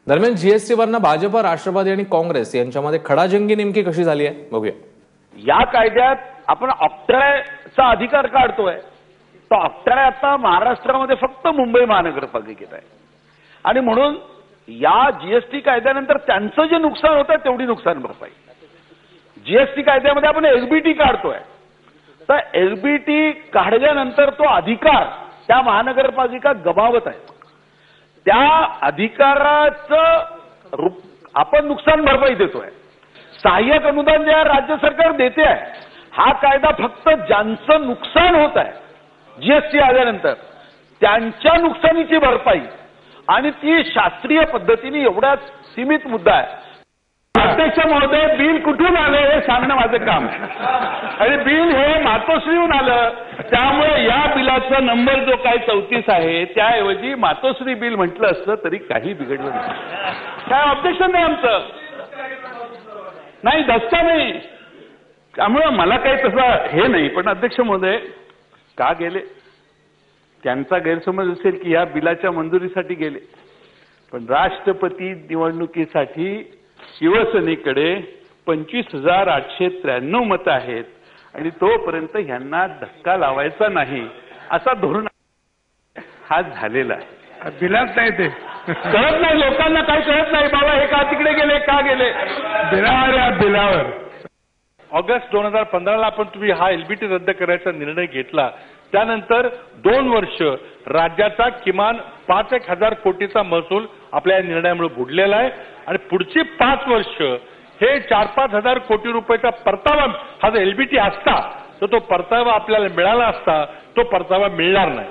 दरम्यान जीएसटीवरनं भाजप, राष्ट्रवादी आणि काँग्रेस यांच्यामध्ये खडाजंगी नेमकी कशी झाली आहे बघूया। या कायद्यात आपण ऑक्ट्राचा अधिकार काढतोय, तो ऑक्ट्रा आता महाराष्ट्रामध्ये फक्त मुंबई महानगरपालिकेत आहे आणि म्हणून या जीएसटी कायद्यानंतर त्यांचं जे नुकसान होतं तेवढी नुकसान भरपाई जीएसटी कायद्यामध्ये आपण एलबीटी काढतोय, तर एलबीटी काढल्यानंतर तो अधिकार त्या महानगरपालिका गमावत आहे। त्या अधिकाराचं आपण नुकसान भरपाई देतोय। सहाय्यक अनुदान जे राज्य सरकार देते आहे, हा कायदा फक्त ज्यांचं नुकसान होत आहे जीएसटी आल्यानंतर त्यांच्या नुकसानीची भरपाई, आणि ती शास्त्रीय पद्धतीने एवढा सीमित मुद्दा आहे। अध्यक्ष महोदय, बिल कुठून आलं हे सांगणं माझं काम आहे आणि बिल हे मातोश्रीहून आलं, त्यामुळे या बिलाचा नंबर जो काय 34 आहे त्याऐवजी मातोश्री बिल म्हटलं असतं तरी काही बिघडलं नाही। काय ऑब्जेक्शन नाही आमचं, नाही धसका नाही, त्यामुळे मला काही तसं हे नाही। पण अध्यक्ष महोदय का गेले, त्यांचा गैरसमज असेल की या बिलाच्या मंजुरीसाठी गेले, पण राष्ट्रपती निवडणुकीसाठी शिवसेनेकडे 25,893 मतं आहेत आणि तोपर्यंत ह्यांना धक्का लावायचा नाही असा धोरण हा झालेला आहे। बिलात नाही ते कळत नाही लोकांना, काही कळत नाही बाबा हे का तिकडे गेले, का गेले बिलावर या बिलावर। ऑगस्ट 2015ला आपण तुम्ही हा एलबीटी रद्द करायचा निर्णय घेतला, त्यानंतर 2 वर्ष राज्याचा किमान 5,000 कोटीचा महसूल आपल्या या निर्णयामुळे बुडलेला आहे आणि पुढची 5 वर्ष हे 4-5 हजार कोटी रुपयाचा परतावा, हा जर एलबीटी असता तर तो परतावा आपल्याला मिळाला असता, तो परतावा मिळणार नाही।